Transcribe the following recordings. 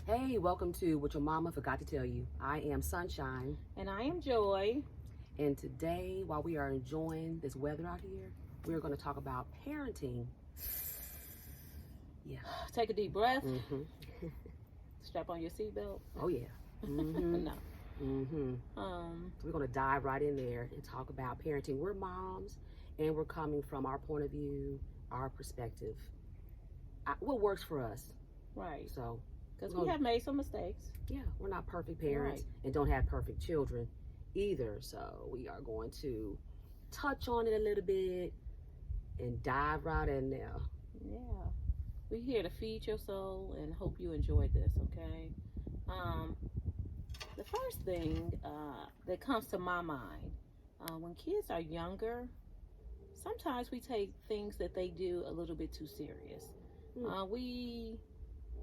Hey, welcome to What Your Mama Forgot to Tell You. I am Sunshine, And I am Joy. and today, while we are enjoying this weather out here, we're going to talk about parenting. Yeah. Take a deep breath. Mm-hmm. Strap on your seatbelt. Oh, yeah. Mm-hmm. No. Mm-hmm. Um, So we're going to dive right in there and talk about parenting. We're moms, and we're coming from our point of view, our perspective, what works for us. right. So, Because we're we gonna- have made some mistakes. yeah, we're not perfect parents Right. and don't have perfect children either. So we are going to touch on it a little bit and dive right in there. Yeah. We're here to feed your soul and hope you enjoyed this, okay? Um, the first thing that comes to my mind when kids are younger, sometimes we take things that they do a little bit too serious. We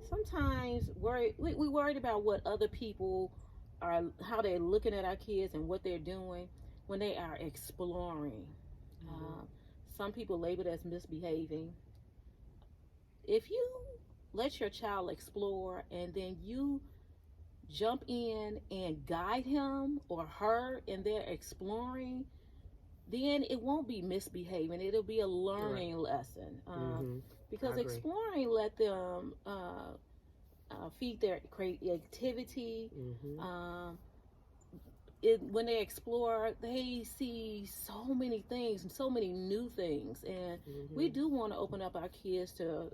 sometimes we worried about what other people are, how they're looking at our kids and what they're doing when they are exploring. Mm-hmm. Some people label it as misbehaving. If you let your child explore and then you jump in and guide him or her in their exploring, then it won't be misbehaving. It'll be a learning lesson. Mm-hmm. Because exploring let them feed their creativity. Mm-hmm. When they explore, they see so many things and so many new things, and we do want to open up our kids to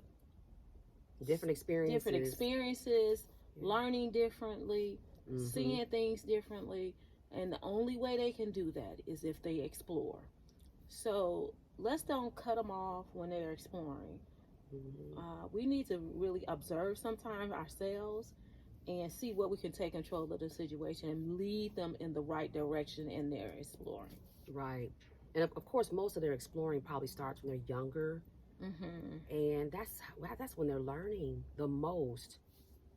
different experiences, learning differently, seeing things differently, and the only way they can do that is if they explore. So let's don't cut them off when they're exploring. We need to really observe sometimes ourselves and see what we can take control of the situation and lead them in the right direction in their exploring. Right. And of course, most of their exploring probably starts when they're younger. And that's when they're learning the most.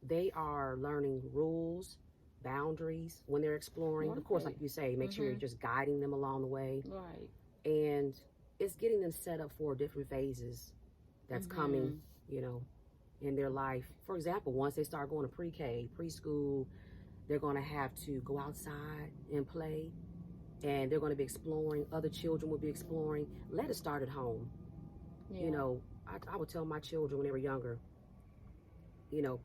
They are learning rules, boundaries when they're exploring. Of course, like you say, make sure you're just guiding them along the way. Right. And it's getting them set up for different phases that's coming, in their life. For example, once they start going to pre-K, preschool, they're going to have to go outside and play, and they're going to be exploring. Other children will be exploring. Let it start at home. Yeah. I would tell my children when they were younger,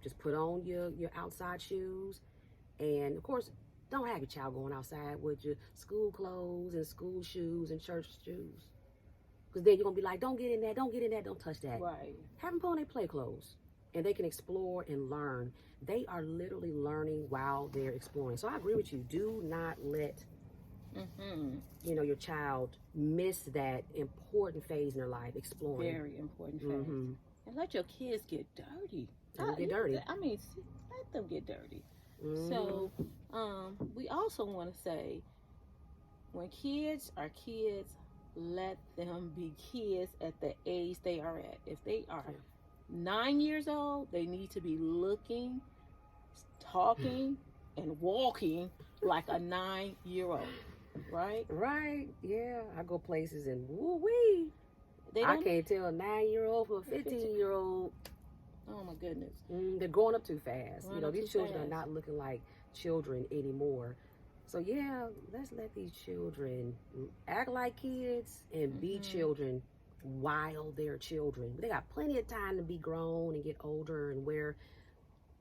just put on your outside shoes, and of course, don't have your child going outside with your school clothes and school shoes and church shoes. Because then you're going to be like, don't get in that, don't touch that. Right. Have them put on their play clothes. And they can explore and learn. They are literally learning while they're exploring. So I agree with you. Do not let, your child miss that important phase in their life, exploring. Very important phase. And let your kids get dirty. Let them get dirty. Let them get dirty. So we also want to say, when kids are kids, let them be kids at the age they are at. If they are 9 years old, they need to be looking, talking, and walking like a 9-year-old. Right? Right. Yeah. I go places and woo-wee. I can't tell a 9-year-old from a 15-year-old. Oh my goodness. They're growing up too fast. These children are not looking like children anymore. So yeah, let's let these children act like kids and be children while they're children. They got plenty of time to be grown and get older and wear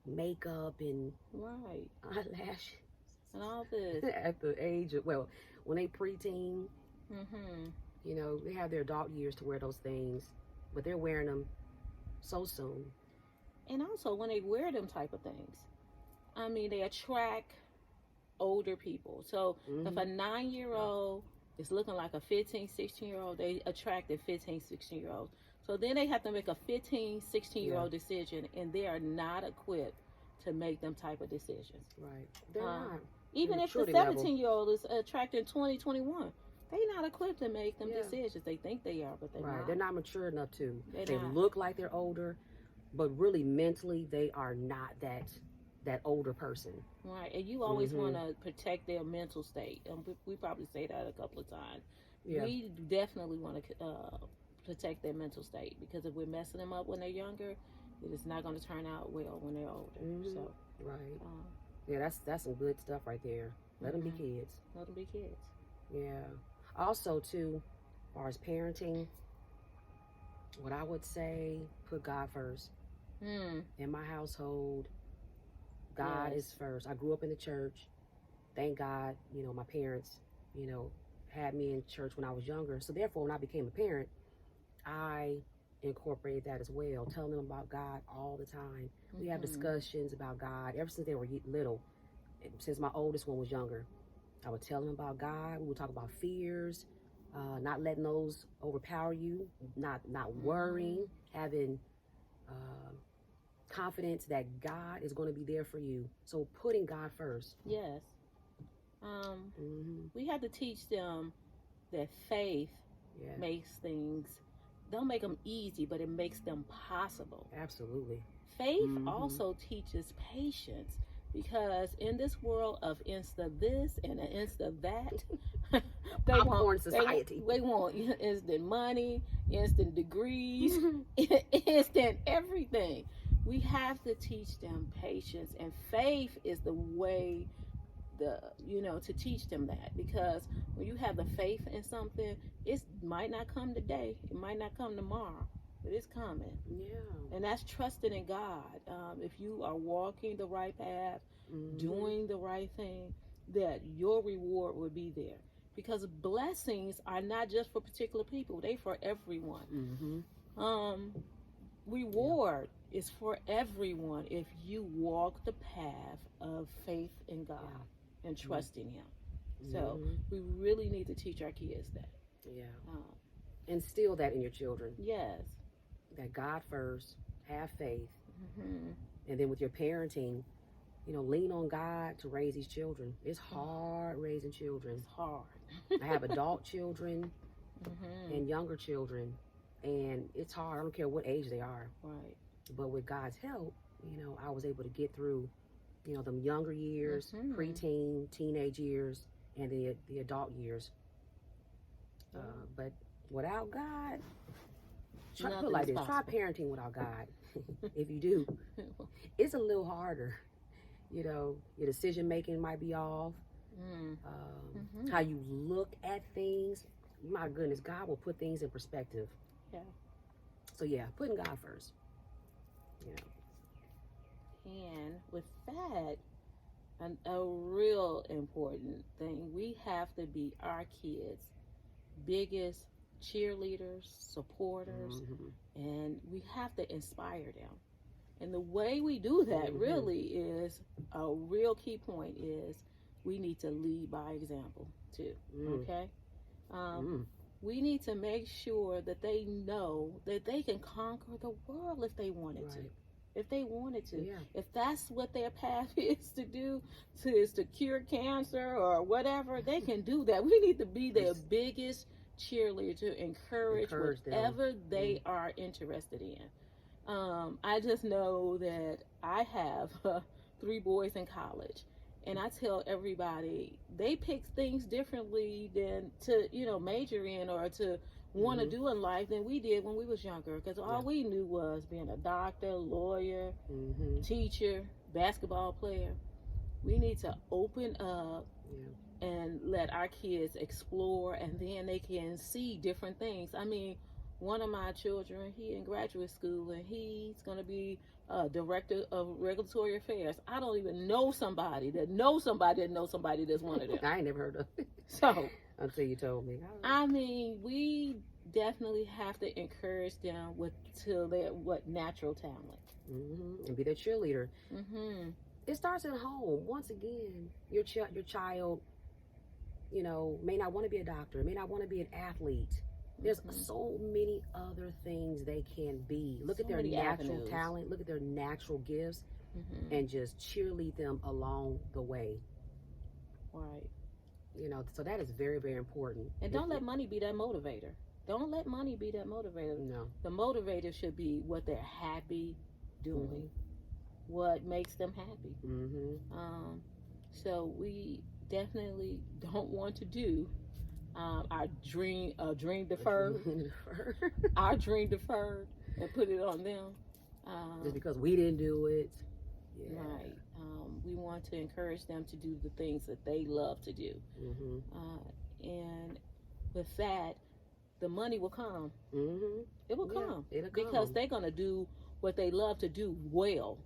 makeup and eyelashes and all this at the age of, when they preteen, they have their adult years to wear those things, but they're wearing them so soon. And also, when they wear them type of things, they attract older people. So if a 9-year-old is looking like a 15, 16-year-old, they attracted 15, 16-year-olds. So then they have to make a 15, 16-year-old decision, and they are not equipped to make them type of decisions. Right. They're not. Even if the 17-year-old is attracting 20, 21, they're not equipped to make them decisions. They think they are, but they're not. They're not mature enough to. They not. Look like they're older, but really mentally they are not that older person. Right. And you always want to protect their mental state. We probably say that a couple of times. Yeah. We definitely want to protect their mental state, because if we're messing them up when they're younger, it is not going to turn out well when they're older. Mhm. So, Right. um, Yeah, that's some good stuff right there. Let them be Mhm. kids. let them be kids. Yeah. Also, too, as far as parenting, what I would say, put God first. Mm. In my household, God Yes. is first. I grew up in the church. Thank God, my parents, had me in church when I was younger. So therefore, when I became a parent, I incorporated that as well, telling them about God all the time. We have Mhm. discussions about God ever since they were little. Since my oldest one was younger, I would tell them about God. We would talk about fears, not letting those overpower you, not worrying, having confidence that God is going to be there for you. So putting God first. Yes. Mm-hmm. We have to teach them that faith Yeah, makes things, don't make them easy, but it makes them possible. absolutely. Faith Mhm. also teaches patience, because in this world of insta this and an insta that, Popcorn society. they want instant money, instant degrees, instant everything. We have to teach them patience, and faith is the way to teach them that, because when you have the faith in something, it might not come today, it might not come tomorrow, but it's coming. Yeah. And that's trusting in God. If you are walking the right path, Mhm. doing the right thing, that your reward will be there, because blessings are not just for particular people, they for everyone. Mhm. Reward is for everyone if you walk the path of faith in God and trust in Him. So Mhm. we really need to teach our kids that. Yeah. Instill that in your children. Yes. That God first, have faith, Mhm. and then with your parenting, lean on God to raise these children. It's hard raising children. It's hard. I have adult children Mhm. and younger children, and it's hard. I don't care what age they are. Right. But with God's help, I was able to get through, them younger years, Mhm. preteen, teenage years, and the adult years. Yeah. But without God, put it Nothing like is this: try possible. parenting without God. If you do, it's a little harder. Your decision making might be off. Mhm. How you look at things. My goodness, God will put things in perspective. Yeah. So yeah, putting God first. Yeah. And with that, a real important thing, we have to be our kids' biggest cheerleaders, supporters, Mhm. and we have to inspire them. And the way we do that really is a real key point is we need to lead by example too. Okay? We need to make sure that they know that they can conquer the world if they wanted to. If they wanted to. Yeah. If that's what their path is to do, is to cure cancer or whatever, they can do that. We need to be their biggest cheerleader to encourage whatever they are interested in. I just know that I have 3 boys in college, and I tell everybody they pick things differently than to major in or to want to do in life than we did when we was younger, because all we knew was being a doctor, lawyer, teacher, basketball player. We need to open up and let our kids explore, and then they can see different things. I mean, one of my children, he in graduate school, and he's going to be director of regulatory affairs. I don't even know somebody that knows somebody that knows somebody that's one of them. I ain't never heard of it. So until you told me. I mean, we definitely have to encourage them to their natural talent. And be their cheerleader. Mm-hmm. It starts at home. Once again, your child, may not want to be a doctor, may not want to be an athlete. There's so many other things they can be. Look at their natural talent. Look at their natural gifts, and just cheerlead them along the way. Right. So that is very, very important. And don't let money be that motivator. Don't let money be that motivator. No. The motivator should be what they're happy doing, what makes them happy. So we definitely don't want to do our dream deferred, our dream deferred, and put it on them. Just because we didn't do it. Yeah. Right. We want to encourage them to do the things that they love to do. And with that, the money will come. It will come. It'll come. Because they're going to do what they love to do well.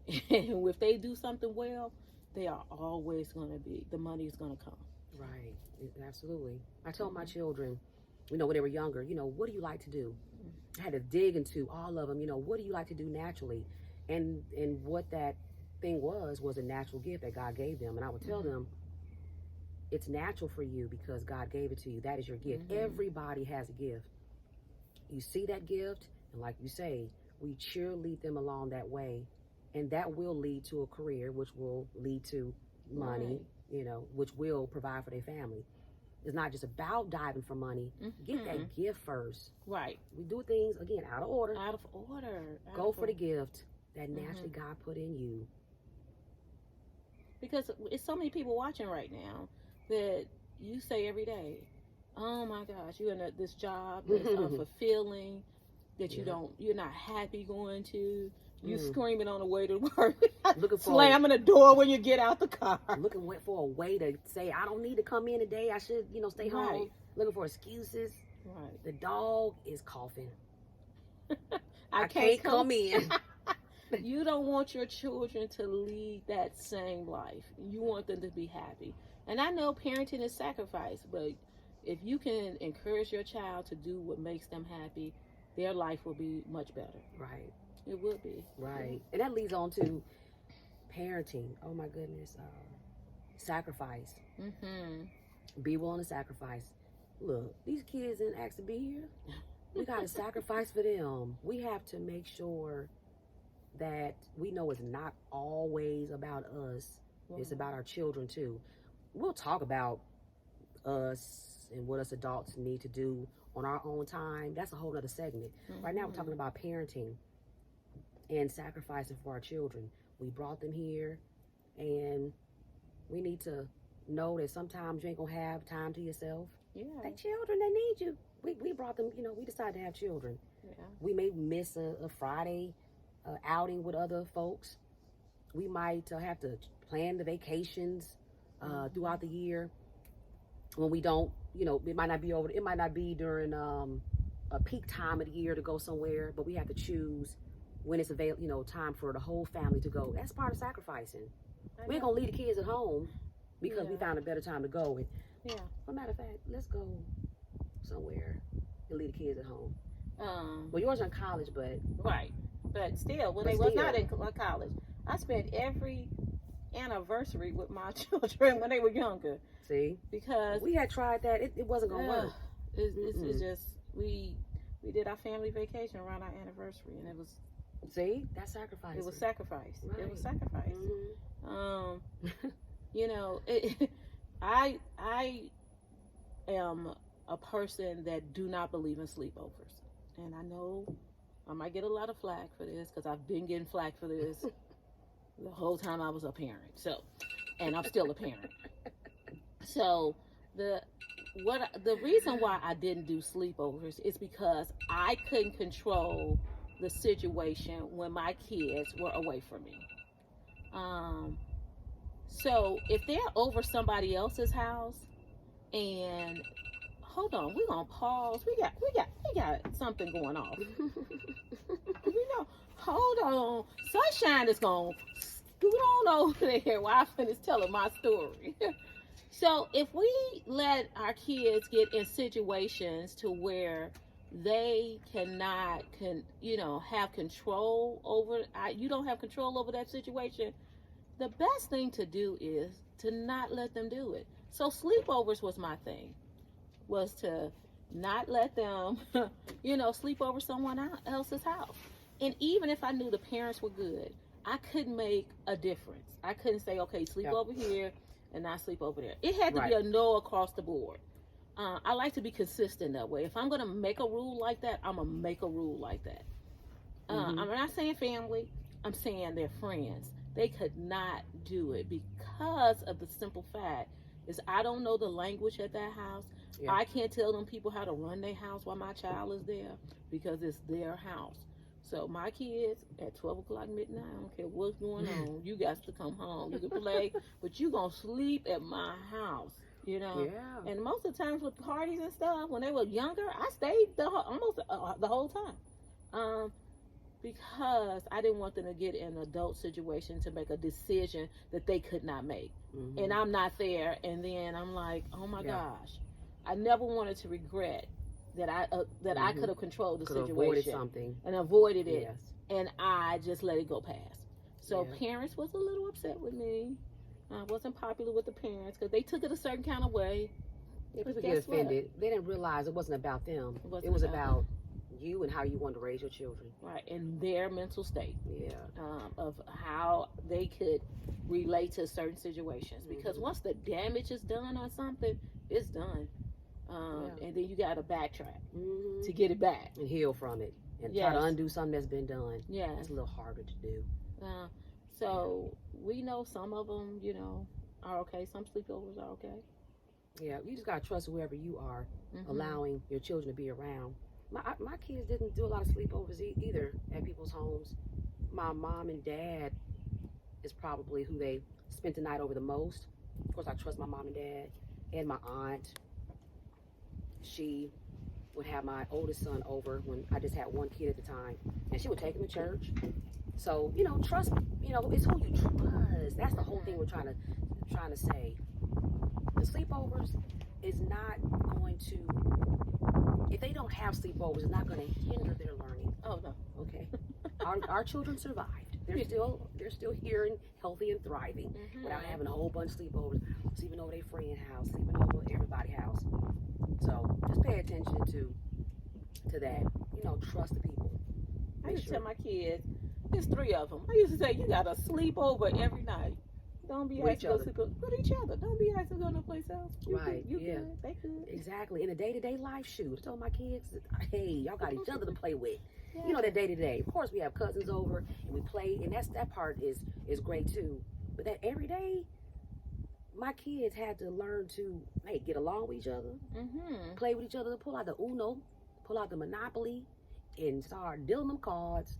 And if they do something well, they are always going to be, the money is going to come. Right. Absolutely. I told my children, when they were younger, what do you like to do? I had to dig into all of them, what do you like to do naturally? And what that thing was a natural gift that God gave them. And I would tell them, it's natural for you because God gave it to you. That is your gift. Everybody has a gift. You see that gift, and like you say, we cheerlead them along that way. And that will lead to a career, which will lead to money, which will provide for their family. It's not just about diving for money. Get that gift first. Right. We do things, again, out of order. Out of order. Go for the gift that naturally God put in you. Because it's so many people watching right now that you say every day, oh my gosh, you're in this job that's unfulfilling, that you're not happy going to. You screaming on the way to work, slamming the door when you get out the car. Looking for a way to say, I don't need to come in today. I should, stay home. Looking for excuses. Right. The dog is coughing. I can't come in. You don't want your children to lead that same life. You want them to be happy. And I know parenting is sacrifice, but if you can encourage your child to do what makes them happy, their life will be much better. Right. It would be. Right. And that leads on to parenting. Oh my goodness. Sacrifice. Be willing to sacrifice. Look, these kids didn't ask to be here. We got to sacrifice for them. We have to make sure that we know it's not always about us. It's about our children too. We'll talk about us and what us adults need to do on our own time. That's a whole other segment. Right now we're talking about parenting and sacrificing for our children. We brought them here, and we need to know that sometimes you ain't gonna have time to yourself. Yeah. They children, they need you. We brought them, we decided to have children. Yeah. We may miss a Friday outing with other folks. We might have to plan the vacations throughout the year when we don't, it might not be during a peak time of the year to go somewhere, but we have to choose when it's available, time for the whole family to go. That's part of sacrificing. We ain't gonna leave the kids at home because we found a better time to go. And as a matter of fact, let's go somewhere and leave the kids at home. Well, yours are in college, but right. But still, when they was not in college, I spent every anniversary with my children when they were younger. See, because we had tried that, it wasn't gonna work. It's just we did our family vacation around our anniversary, and it was. See, that's sacrifice. It was sacrifice. Right. It was sacrifice. I am a person that do not believe in sleepovers, and I know I might get a lot of flack for this because I've been getting flack for this the whole time I was a parent. So, and I'm still a parent. So the reason why I didn't do sleepovers is because I couldn't control the situation when my kids were away from me. So if they're over somebody else's house, and hold on, we're gonna pause. We got something going on. Hold on. Sunshine is gonna scoot on over there while I finish telling my story. So if we let our kids get in situations to where they cannot have control over, you don't have control over that situation, the best thing to do is to not let them do it. So sleepovers was my thing, was to not let them sleep over someone else's house. And even if I knew the parents were good, I couldn't make a difference. I couldn't say, okay, sleep over here and not sleep over there. It had to be a no across the board. I like to be consistent that way. If I'm going to make a rule like that, I'm going to make a rule like that. I'm not saying family. I'm saying their friends. They could not do it because of the simple fact is I don't know the language at that house. I can't tell them people how to run their house while my child is there because it's their house. So my kids at 12 o'clock midnight, I don't care what's going on, you got to come home. You can play, but you gonna sleep at my house, you know. Yeah. And most of the times with parties and stuff, when they were younger, I stayed almost the whole time, because I didn't want them to get in an adult situation to make a decision that they could not make, and I'm not there. And then I'm like, oh my gosh, I never wanted to regret that I could have controlled the situation, avoided something, and avoided it, yes. and I just let it go past. So Yeah. parents was a little upset with me. I wasn't popular with the parents because they took it a certain kind of way. Yeah, But people guess get offended. They didn't realize it wasn't about them. It It was wasn't about you and how you wanted to raise your children. Right, and their mental state, Yeah. of how they could relate to certain situations. Because once the damage is done on something, it's done. And then you got to backtrack to get it back and heal from it, and Yes. try to undo something that's been done. Yeah. It's a little harder to do. So we know some of them, you know, are okay. Some sleepovers are okay. Yeah, you just gotta trust whoever you are, Mhm. allowing your children to be around. My kids didn't do a lot of sleepovers either at people's homes. My mom and dad is probably who they spent the night over the most. Of course, I trust my mom and dad, and my aunt. She would have my oldest son over when I just had one kid at the time, and she would take him to church. So, you know, trust, you know, it's who you trust. That's the whole thing we're trying to say. The sleepovers is not going to, if they don't have sleepovers, it's not going to hinder their learning. Oh no. Okay. Our children survived. They're still here and healthy and thriving without having a whole bunch of sleepovers, sleeping over their friend's house, sleeping over everybody's house. So just pay attention to that. You know, trust the people. I used to tell my kids, there's 3 of them. I used to say, you got to sleep over every night. Don't be asked to go sleep with each other. Don't be asked to go no place else. You good. They good. Exactly. In the day-to-day life, shoot. I told my kids, hey, y'all got each other to play with. You know, that day-to-day. Of course, we have cousins over and we play, and that part is great too. But that every day, my kids had to learn to, hey, get along with each other, play with each other, pull out the Uno, pull out the Monopoly, and start dealing them cards.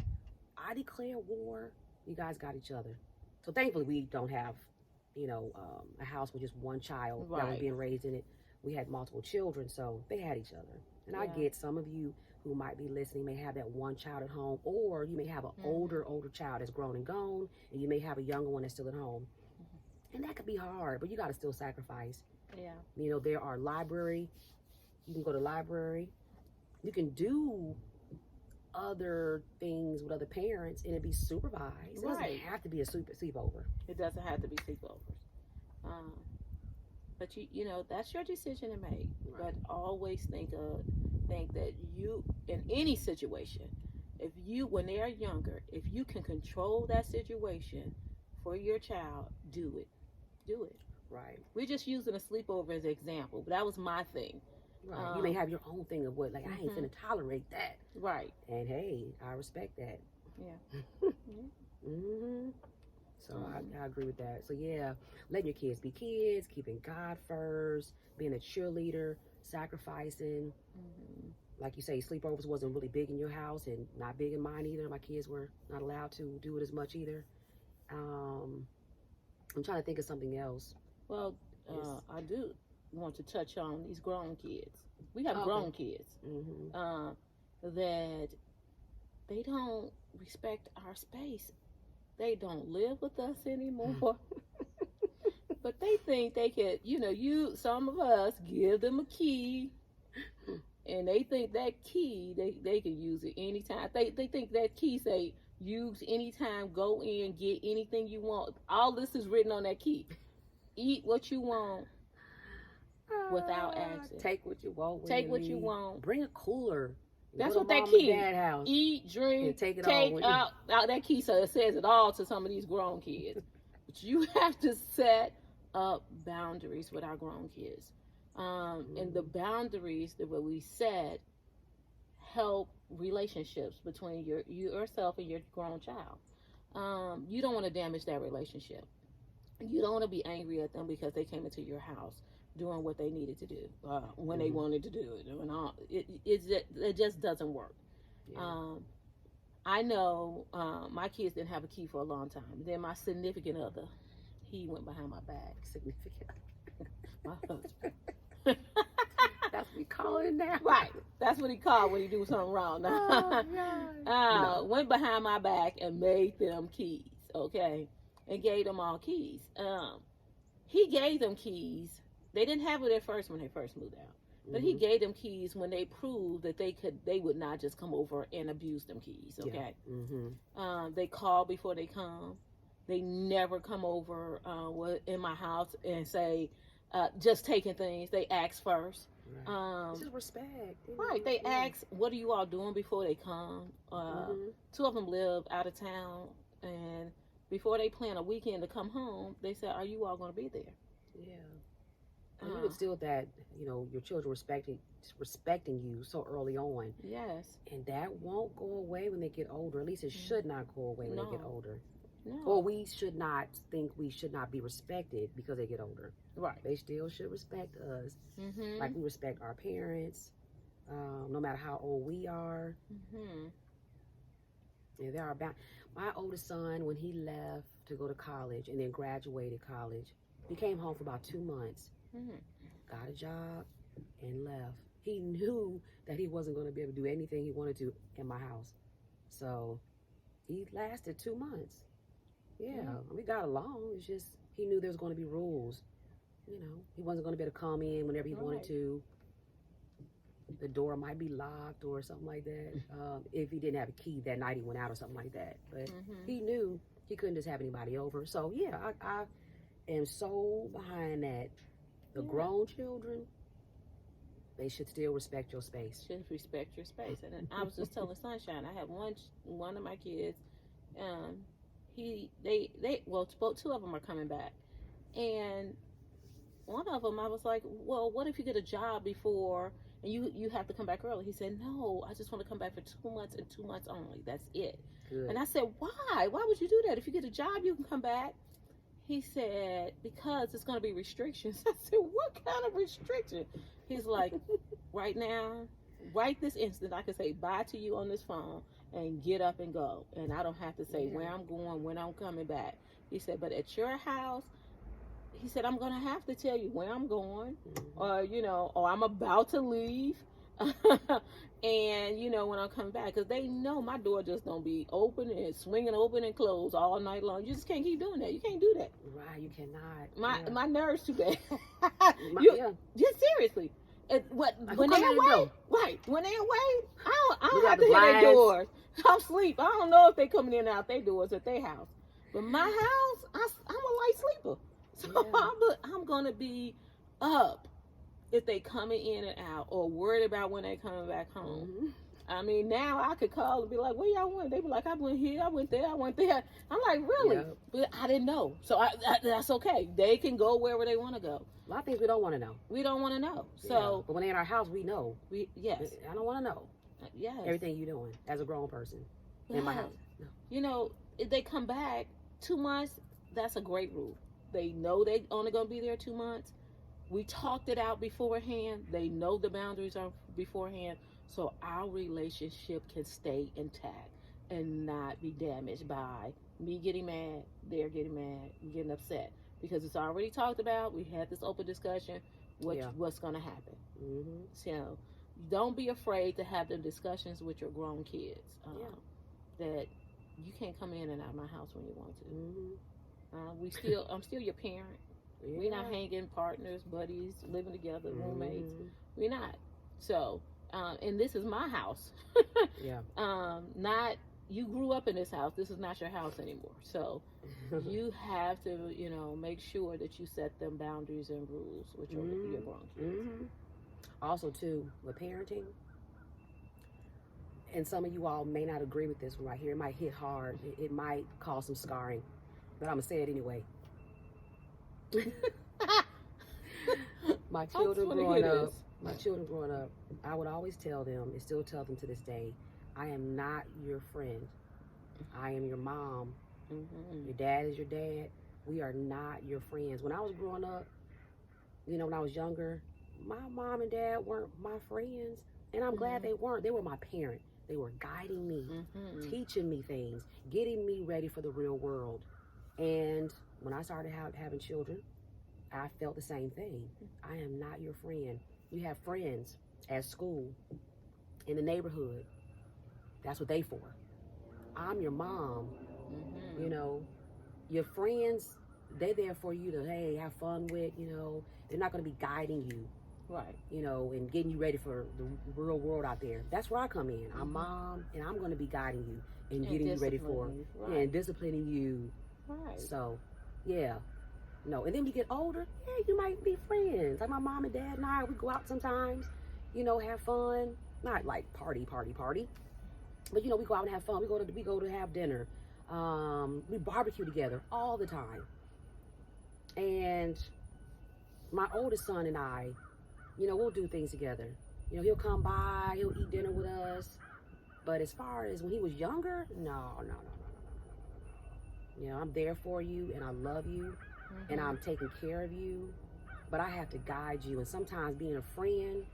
I declare war. You guys got each other. So thankfully, we don't have, you know, a house with just one child that was being raised in it. We had multiple children, so they had each other. And I get some of you who might be listening may have that one child at home, or you may have an older child that's grown and gone, and you may have a younger one that's still at home. And that could be hard, but you got to still sacrifice. Yeah. You know, there are library. You can go to library. You can do other things with other parents and it be supervised. It doesn't have to be a sleepover. It doesn't have to be sleepovers. But you know, that's your decision to make. But always think that you, in any situation, when they are younger, if you can control that situation for your child, do it. Right. We're just using a sleepover as an example, but that was my thing. Right. You may have your own thing of what, like, I ain't finna tolerate that. Right. And hey, I respect that. Yeah. So I agree with that. So yeah, letting your kids be kids, keeping God first, being a cheerleader, sacrificing. Like you say, sleepovers wasn't really big in your house and not big in mine either. My kids were not allowed to do it as much either. I'm trying to think of something else. Well, I do want to touch on these grown kids. We have grown kids that they don't respect our space. They don't live with us anymore. But they think they can, you know, some of us give them a key, and they think that key, they can use it anytime. They think that key say, use anytime, go in, get anything you want. All this is written on that key. Eat what you want without asking. Take what you want. Take what you want. Bring a cooler. That's what that key is. House. Eat, drink, and take out that key. So it says it all to some of these grown kids. But you have to set up boundaries with our grown kids. And the boundaries that we set help relationships between yourself and your grown child. You don't want to damage that relationship. You don't want to be angry at them because they came into your house doing what they needed to do when they wanted to do it. It just doesn't work. Yeah. I know my kids didn't have a key for a long time. Then my significant other, he went behind my back. Significant. My husband. That's what we call it now. Right. That's what he called when he do something wrong. Oh, God. Went behind my back and made them keys, okay? And gave them all keys. He gave them keys. They didn't have it at first when they first moved out. But he gave them keys when they proved that they would not just come over and abuse them keys, okay? Yeah. Mm-hmm. They call before they come. They never come over in my house and say, just taking things. They ask first. Right. This is respect. Right. They ask, what are you all doing before they come? Two of them live out of town, and before they plan a weekend to come home, they said, are you all going to be there? Yeah. And you instill that, your children respecting you so early on. Yes. And that won't go away when they get older. At least it should not go away when they get older. No. Or we should not think we should not be respected because they get older. Right. They still should respect us. Mm-hmm. Like we respect our parents, no matter how old we are. Mm-hmm. And there are my oldest son, when he left to go to college and then graduated college, he came home for about 2 months. Mm-hmm. Got a job and left. He knew that he wasn't going to be able to do anything he wanted to in my house. So he lasted 2 months. Yeah, we got along. It's just he knew there was going to be rules. He wasn't going to be able to come in whenever he wanted to. The door might be locked or something like that. If he didn't have a key that night, he went out or something like that. But he knew he couldn't just have anybody over. So yeah, I am so behind that. The grown children, they should still respect your space. Should respect your space. And I was just telling Sunshine, I have one of my kids, two of them are coming back, and one of them I was like, well, what if you get a job before and you have to come back early? He said, no, I just want to come back for 2 months and 2 months only. That's it. Good. And I said, why would you do that? If you get a job, you can come back. He said, because it's going to be restrictions. I said, what kind of restriction? He's like, right now, right this instant, I can say bye to you on this phone and get up and go. And I don't have to say where I'm going, when I'm coming back. He said, but at your house, he said, I'm going to have to tell you where I'm going, or I'm about to leave. And, when I'm coming back, because they know my door just don't be open and swinging open and closed all night long. You just can't keep doing that. You can't do that. Right, you cannot. My nerves too bad. Just seriously. When they're away, right? When they're away, I don't have to hear their doors. I'm asleep. I don't know if they coming in and out their doors at their house. But my house, I'm a light sleeper, so I'm gonna be up if they coming in and out, or worried about when they coming back home. I mean, now I could call and be like, where y'all went? They be like, I went here, I went there, I went there. I'm like, really? Yep. But I didn't know. So that's okay. They can go wherever they want to go. A lot of things we don't want to know. We don't want to know. So, but when they're in our house, we know. Yes. I don't want to know. Yes. Everything you're doing as a grown person in my house. No. If they come back 2 months, that's a great rule. They know they only going to be there 2 months. We talked it out beforehand. They know the boundaries are beforehand. So our relationship can stay intact and not be damaged by me getting mad, they're getting mad, getting upset. Because it's already talked about. We had this open discussion. What's going to happen? So don't be afraid to have the discussions with your grown kids. That you can't come in and out of my house when you want to. I'm still your parent. Yeah. We're not hanging partners, buddies, living together, roommates. We're not. So, and this is my house. Not you grew up in this house. This is not your house anymore. So, you have to, make sure that you set them boundaries and rules with your grown kids. Also, too, with parenting, and some of you all may not agree with this one right here. It might hit hard. It might cause some scarring, but I'm gonna say it anyway. My children growing up, I would always tell them, and still tell them to this day, I am not your friend. I am your mom. Your dad is your dad. We are not your friends. When I was growing up, when I was younger, my mom and dad weren't my friends, and I'm glad they weren't. They were my parent. They were guiding me, Mm-hmm. teaching me things, getting me ready for the real world. And when I started having children, I felt the same thing. I am not your friend. You have friends at school, in the neighborhood. That's what they for. I'm your mom. Mm-hmm. You know, your friends, they're there for you to, hey, have fun with, you know. They're not going to be guiding you, Right. you know, and getting you ready for the real world out there. That's where I come in. I'm mom, and I'm going to be guiding you and getting you ready for, right. and disciplining you. Right. So, yeah. No, and then when you get older, yeah, you might be friends. Like my mom and dad and I, we go out sometimes, you know, have fun. Not like party, but you know, we go out and have fun. We go to have dinner. We barbecue together all the time. And my oldest son and I, you know, we'll do things together. You know, he'll come by, he'll eat dinner with us. But as far as when he was younger, no. You know, I'm there for you and I love you. And I'm taking care of you, but I have to guide you. And sometimes being a friend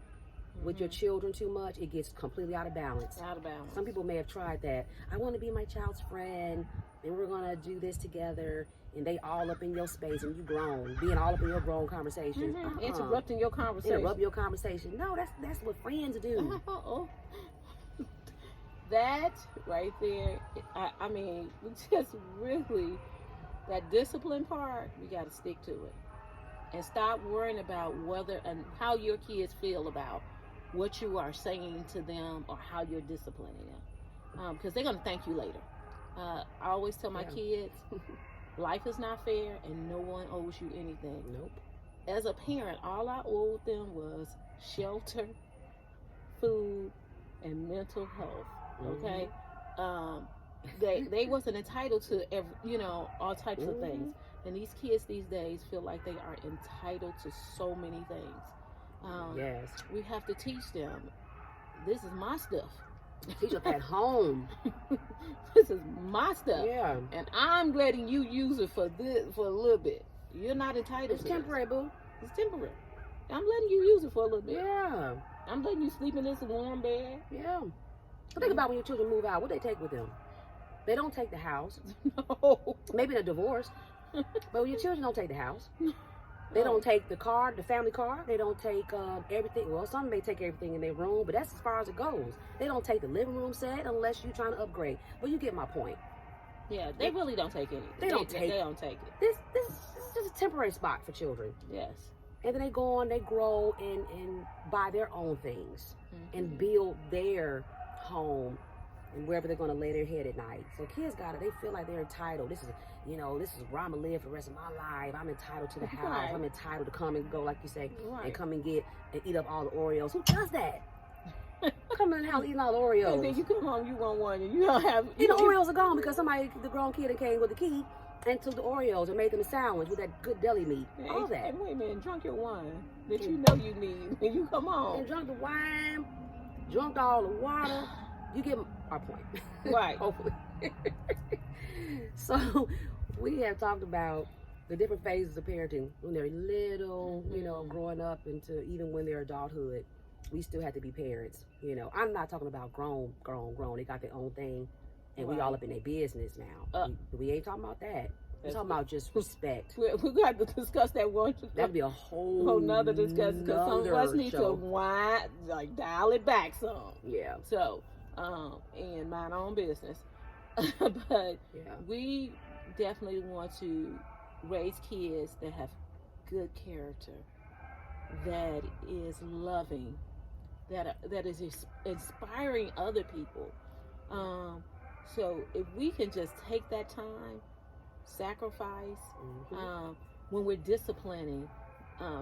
with your children too much, it gets completely out of balance. Out of balance. Some people may have tried that. I want to be my child's friend, and we're gonna do this together. And they all up in your space, and you grown, being all up in your grown conversation, Interrupting your conversation. Interrupt your conversation. No, that's what friends do. That right there. I mean, just really. That discipline part, we got to stick to it. And stop worrying about whether and how your kids feel about what you are saying to them or how you're disciplining them. Because they're going to thank you later. I always tell my kids, life is not fair and no one owes you anything. Nope. As a parent, all I owed them was shelter, food, and mental health. Okay? They wasn't entitled to all types of things, and these kids these days feel like they are entitled to so many things. Yes, we have to teach them, this is my stuff. Teach them at home. This is my stuff. Yeah, and I'm letting you use it for a little bit. You're not entitled. It's temporary, boo. It's temporary. I'm letting you use it for a little bit. Yeah, I'm letting you sleep in this warm bed. Yeah. So think about when your children move out, what they take with them. They don't take the house. No. Maybe a divorce. But when your children don't take the house. They don't take the car, the family car. They don't take everything. Well, some may take everything in their room, but that's as far as it goes. They don't take the living room set unless you're trying to upgrade. Well, you get my point. Yeah, they really don't take anything. They don't take it. This is just a temporary spot for children. Yes. And then they go on, they grow and buy their own things and build their home and wherever they're going to lay their head at night. So kids they feel like they're entitled. This is where I'm going to live for the rest of my life. I'm entitled to the house. Right. I'm entitled to come and go, like you say, and come and get and eat up all the Oreos. Who does that? Come in the house eating all the Oreos. And then you come home, you want one, and you don't have... the Oreos are gone because the grown kid came with the key and took the Oreos and made them a sandwich with that good deli meat. All that. And wait a minute, drunk your wine that you know you need when you come home. And drunk the wine, drunk all the water. You get our point. Right. Hopefully. So we have talked about the different phases of parenting when they're little, growing up into even when they're adulthood. We still have to be parents. I'm not talking about grown. They got their own thing and we all up in their business now. We ain't talking about that. We're talking about just respect. We got to discuss that one. That'd be a whole nother discussion because some of us need to dial it back some. Yeah. So, and mind our own business. But we definitely want to raise kids that have good character, that is loving, that is inspiring other people. So if we can just take that time, sacrifice, when we're disciplining,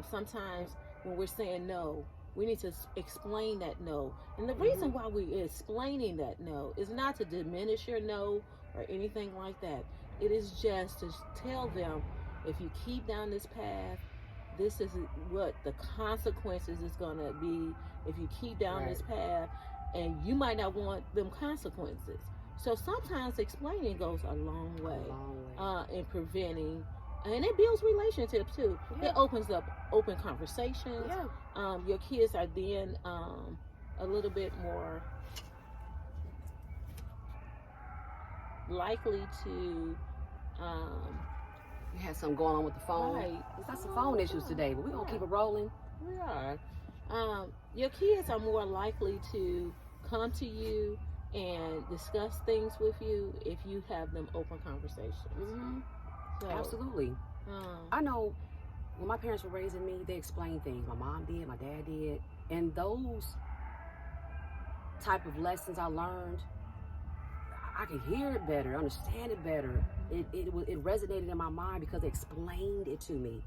sometimes when we're saying no, we need to explain that no. And the reason why we're explaining that no is not to diminish your no or anything like that. It is just to tell them, if you keep down this path, this is what the consequences is going to be if you keep down this path, and you might not want them consequences. So sometimes explaining goes a long way, in preventing, and it builds relationships too. It opens up open conversations. Your kids are then a little bit more likely to We had something going on with the phone. right. We got some phone issues today, but we're going to keep it rolling. We are. Your kids are more likely to come to you and discuss things with you if you have them open conversations. Mm-hmm. So, Absolutely. I know when my parents were raising me, they explained things. My mom did, my dad did. And those type of lessons I learned, I could hear it better, understand it better. It resonated in my mind because they explained it to me.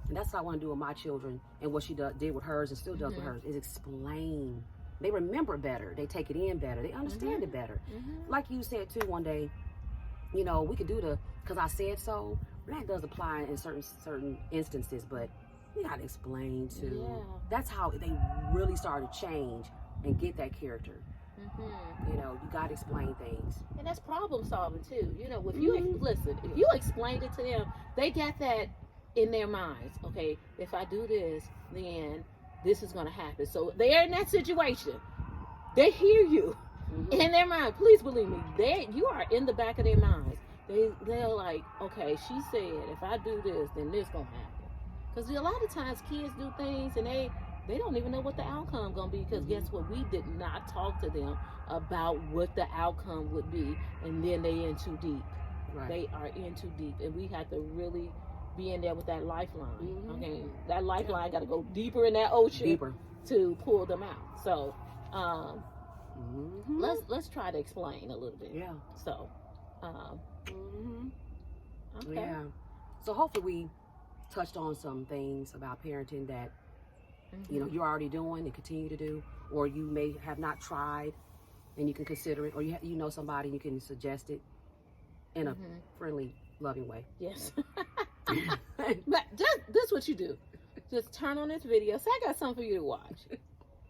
And that's what I want to do with my children, and what she did with hers and still does with hers, is explain. They remember better. They take it in better. They understand it better. Like you said too one day, you know, we could do the "because I said so." That does apply in certain instances, but you got to explain too. Yeah. That's how they really start to change and get that character. You know, you got to explain things. And that's problem solving too. You know, if you listen, if you explained it to them, they got that in their minds. Okay, if I do this, then this is going to happen. So they're in that situation. They hear you in their mind. Please believe me. You are in the back of their minds. They're like, okay, she said if I do this, then this gonna happen. Because a lot of times kids do things and they don't even know what the outcome gonna be. Because guess what? We did not talk to them about what the outcome would be, and then they in too deep. Right. They are in too deep, and we have to really be in there with that lifeline. Okay, that lifeline got to go deeper in that ocean to pull them out. So let's try to explain a little bit. Yeah. So okay. Yeah. So hopefully we touched on some things about parenting that you know you're already doing and continue to do, or you may have not tried and you can consider it, or you know somebody you can suggest it in a friendly, loving way. Yes. But just this what you do. Just turn on this video. Say I got something for you to watch.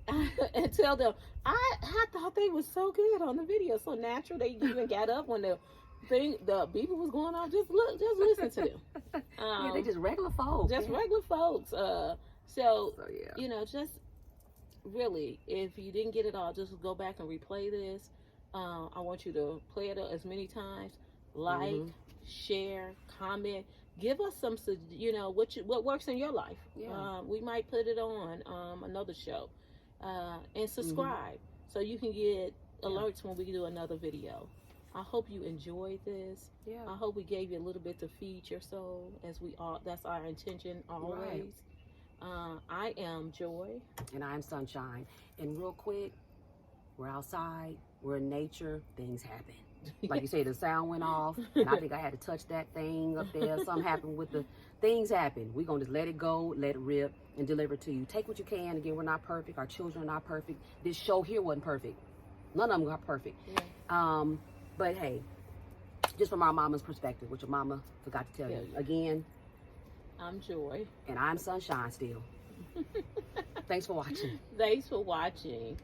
And tell them I thought they was so good on the video, so natural. They even got up when the beeper was going off. Just listen to them. Yeah, they just regular folks. Regular folks. So yeah. You know, just really, if you didn't get it all, just go back and replay this. I want you to play it as many times. Like, share, comment. Give us some, you know, what works in your life. Yeah. We might put it on another show. And subscribe so you can get alerts when we do another video. I hope you enjoyed this. Yeah. I hope we gave you a little bit to feed your soul, as we all. That's our intention always. Right. I am Joy. And I'm Sunshine. And real quick, we're outside. We're in nature. Things happen. Like you say, the sound went off, and I think I had to touch that thing up there. Something happened with the things happen. We're going to just let it go, let it rip, and deliver it to you. Take what you can. Again, we're not perfect. Our children are not perfect. This show here wasn't perfect. None of them are perfect. Yeah. But hey, just from our mama's perspective, which your mama forgot to tell you. Again, I'm Joy. And I'm Sunshine still. Thanks for watching. Thanks for watching.